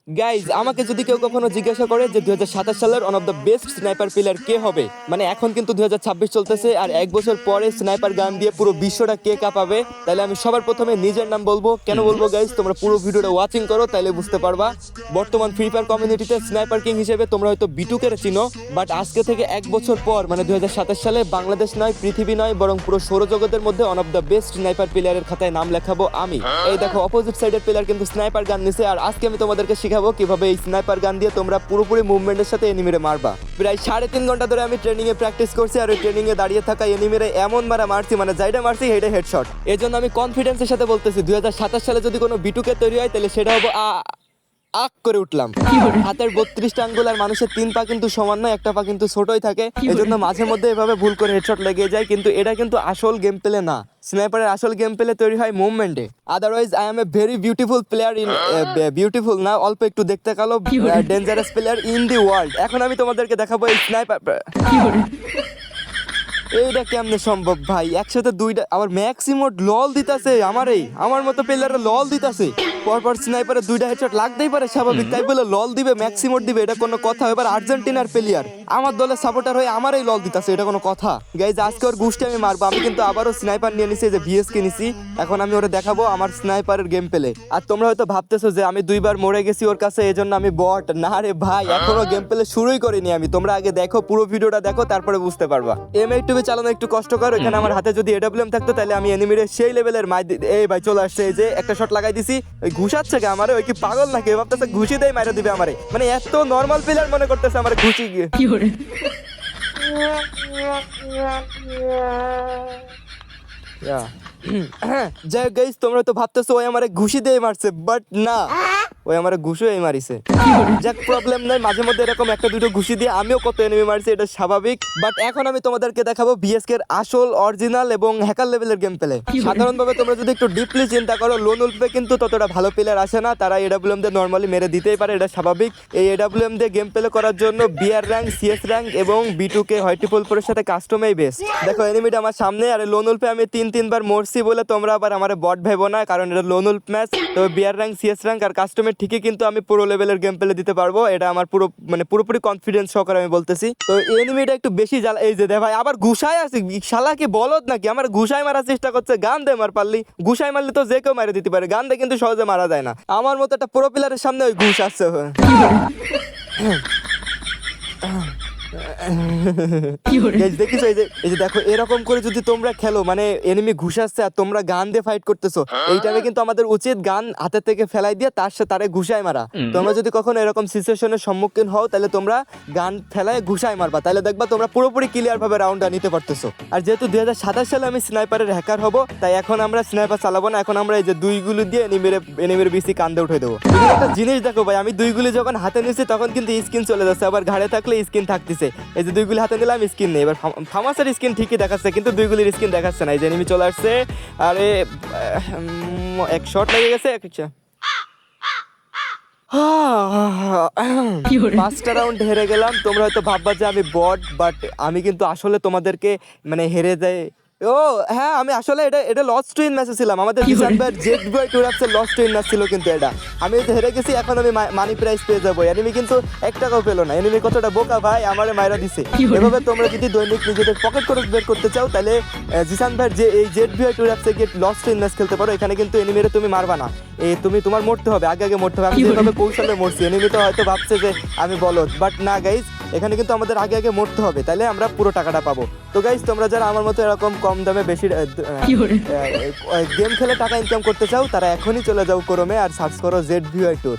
Guys আমাকে যদি কেউ কখনো জিজ্ঞাসা করে যে 2027 সালের one of the best sniper player কে হবে, মানে এখন কিন্তু 2026 চলতেছে আর এক বছর পরে স্নাইপার গান দিয়ে পুরো বিশ্বটা কে কাঁপাবে, তাহলে আমি সবার প্রথমে নিজের নাম বলবো। কেন বলবো গাইজ, তোমরা পুরো ভিডিওটা ওয়াচিং করো তাহলে বুঝতে পারবা। বর্তমান ফ্রি ফায়ার কমিউনিটিতে স্নাইপার কিং হিসেবে তোমরা হয়তো বিটুকে চিনো, বাট আজকে থেকে এক বছর পর মানে 2027 সালে বাংলাদেশ নয়, পৃথিবী নয়, বরং পুরো সৌরজগতের মধ্যে one of the best sniper প্লেয়ারের খাতায় নাম লেখাবো আমি। এই দেখো অপোজিট সাইডের প্লেয়ার কিন্তু স্নাইপার গান নিছে, আর আজকে আমি তোমাদেরকে শিখাবো কিভাবে এই স্নাইপার গান দিয়ে তোমরা পুরোপুরি মুভমেন্টের সাথে এনিমিরে মারবা। প্রায় 3.5 ঘন্টা ধরে আমি ট্রেনিং এ প্র্যাকটিস করছি, আর ওই ট্রেনিং এ দাঁড়িয়ে থাকা এনিমিরে এমন মারছি, মানে যাইটা মারছি হেডে হেডশট। এই জন্য আমি কনফিডেন্সের সাথে বলতেছি 2027 সালে যদি কোনো বিটুকে তৈরি হয় তাহলে সেটা হবো আক করে উঠলাম। হাতের 32টা আঙ্গুল আর মানুষের 3 পা কিন্তু সমান নয়, একটা পা কিন্তু ছোটই থাকে, এজন্য মাঝে মধ্যে এভাবে ভুল করে হেডশট লেগে যায়, কিন্তু এটা কিন্তু আসল গেম প্লে না। স্নাইপারের আসল গেম প্লে তৈরি হয় মুভমেন্টে। Otherwise I am a very beautiful player in beautiful না, অল্প একটু দেখতে কালো, dangerous player in the world. এখন আমি তোমাদেরকে দেখাবো এই স্নাইপার। এইটা কেমনে সম্ভব ভাই, একসাথে দুইটা আবার ম্যাক্সিমোড লল দিতাছে, আমার মতো প্লেয়াররা লল দিতাছে। পরপর স্নাইপারে 2টা হেডশট লাগতেই পারে স্বাভাবিক, তাই বলে লল দিবে, ম্যাক্সিমোড দিবে, এটা কোনো কথা? এবার আর্জেন্টিনার প্লেয়ার আমার দলের সাপোর্টার হয়ে আমারই লল দিতাছে, এটা কোনো কথা? গাইজ আজকে ওর গুষ্টি আমি মারবো। আমি কিন্তু আবারও স্নাইপার নিয়ে নিছি, যে ভিএসকে নিছি। এখন আমি ওরা দেখাবো আমার স্নাইপারের গেম প্লে। আর তোমরা হয়তো ভাবতেছো যে আমি 2বার মরে গেছি ওর কাছে এজন্য আমি বট। না রে ভাই, এখনো গেম প্লে শুরুই করিনি আমি। তোমরা আগে দেখো, পুরো ভিডিওটা দেখো, তারপরে বুঝতে পারবা। M8 চালানো একটু কষ্টকর। এখানে আমার হাতে যদি AWM থাকতো তাহলে আমি এনিমিরে সেই লেভেলের এই ভাই চলে আসছে, এই যে একটা শট লাগাই দিছি। ওই ঘুষাচ্ছে কে আমারে? ওই কি পাগল নাকি? ভাবতেছে ঘুষি দেই মাইরা দিবে আমারে, মানে এত নরমাল প্লেয়ার মনে করতেছে আমারে ঘুষি গিয়ে। যাই হোক গাইস, তোমরা তো ভাবতেছো ওই আমারে ঘুষি দিয়ে মারছে, বাট না, ওই আমারে ঘুষিই মারিছে। যাক প্রবলেম নাই, মাঝে মধ্যে এরকম একটা দুটো ঘুষি দিয়ে আমিও কত এনিমি মারছি, এটা স্বাভাবিক। বাট এখন আমি তোমাদেরকে দেখাবো বিএসকে এর আসল অরিজিনাল এবং হ্যাকার লেভেলের গেম প্লে। সাধারণভাবে তোমরা যদি একটু ডিপলি চিন্তা করো, লোন উল্পে কিন্তু ততটা ভালো প্লেয়ার আসে না, তারা AWM দিয়ে নর্মালি মেরে দিতেই পারে, এটা স্বাভাবিক। এই AWM দিয়ে গেম প্লে করার জন্য বিআর র্যাঙ্ক, CS র্যাঙ্ক এবং B2K হয়টিফুলপুরের সাথে কাস্টমেই বেস্ট। দেখো এনিমিটা আমার সামনে, আর লোন উল্পে আমি 3বার মরছি বলে তোমরা আবার আমার বট ভাইবো না, কারণ এটা লোন উল্প ম্যাচ। তবে বিআর র্যাঙ্ক, CS র্যাঙ্ক আর কাস্টমের ঠিকই কিন্তু আমি পুরো লেভেলের গেম প্লে দিতে পারবো, এটা আমার পুরোপুরি কনফিডেন্স সহকারে আমি বলতেছি। তো এনিমিটা একটু বেশি জ্বালা। এই যে দে ভাই আবার ঘুষায় আছে, শালা কি বলদ নাকি? আমার ঘুষায় মারার চেষ্টা করছে। গান দে মার পারলি, ঘুষায় মারলে তো যে কেউ মারে দিতে পারে, গান দে কিন্তু সহজে মারা যায় না। আমার মতো একটা প্রো প্লেয়ারের সামনে ওই ঘুষ আসছে। দেখিস এই যে দেখো, এরকম করে যদি তোমরা খেলো, মানে এনিমি ঘুষাচ্ছে আর তোমরা গান দিয়ে ফাইট করতেছো, এই টাইমে কিন্তু আমাদের উচিত গান হাতের থেকে ফেলাই দিয়ে তারে ঘুষায় মারা। তোমরা যদি কখনো এরকম সিচুয়েশনের সম্মুখীন হও তাহলে তোমরা গান ফেলায় ঘুষায় মারবা, তাহলে দেখবা তোমরা পুরোপুরি ক্লিয়ার ভাবে রাউন্ডটা নিতে পারতেছো। আর যেহেতু 2027 সালে আমি স্নাইপারের হ্যাকার হব, তাই এখন আমরা স্নাইপার চালাবো না, এখন আমরা এই যে 2 গুলি দিয়ে এনিমির বেশি কান্দে উঠে দেবো। একটা জিনিস দেখো ভাই, আমি 2 গুলি যখন হাতে নিয়েছি তখন কিন্তু স্কিন চলে যাচ্ছে, আবার ঘাড়ে থাকলে স্কিন থাকতেছে। এই যে 2 গুলি হাতে নিলাম, স্কিন নেই। এবার ফামাসের স্কিন ঠিকই দেখাচ্ছে, কিন্তু 2 গুলির স্কিন দেখাচ্ছে না। এই যে এনিমি চলে আসছে, আরে এক শট লেগে গেছে। 5টা রাউন্ড হেরে গেলাম। তোমরা হয়তো ভাববা যে আমি বট, বাট আমি কিন্তু আসলে তোমাদেরকে মানে হেরে যায়। ও হ্যাঁ, আমি আসলে এটা লস্ট টু ইন ম্যাচে ছিলাম। আমাদের ডিসেম্বর জেড টুরাপসের লস্ট টু ইন ম্যাচ ছিল, কিন্তু এটা আমি হেরে গেছি। এখন আমি মানি প্রাইজ পেয়ে যাবো। এনিমি কিন্তু 1 টাকাও পেলো না। এনিমি কতটা বোকা ভাই, আমারে মাইরা দিছে। এভাবে তোমরা যদি দৈনিক নিজেদের পকেট খরচ বের করতে চাও, তাহলে জিসান ভাই যে এই জেড টুরাপসে গিয়ে লস্ট টু ইন ম্যাচ খেলতে পারো। এখানে কিন্তু এনিমিরে তুমি মারবা না, তোমার মরতে হবে, আগে মরতে হবে। আমি যেভাবে কৌশলে মরছি, এনিমি তো হয়তো ভাবছে যে আমি বলদ, বাট না গাইজ, এখানে কিন্তু আমাদের আগে মরতে হবে, তাহলে আমরা পুরো টাকাটা পাবো। তো গাইজ, তোমরা যারা আমার মতো এরকম কম দামে বেশি গেম খেলে টাকা ইনকাম করতে চাও, তারা এখনই চলে যাও ক্রোমে আর সার্চ করো ZVI Tour।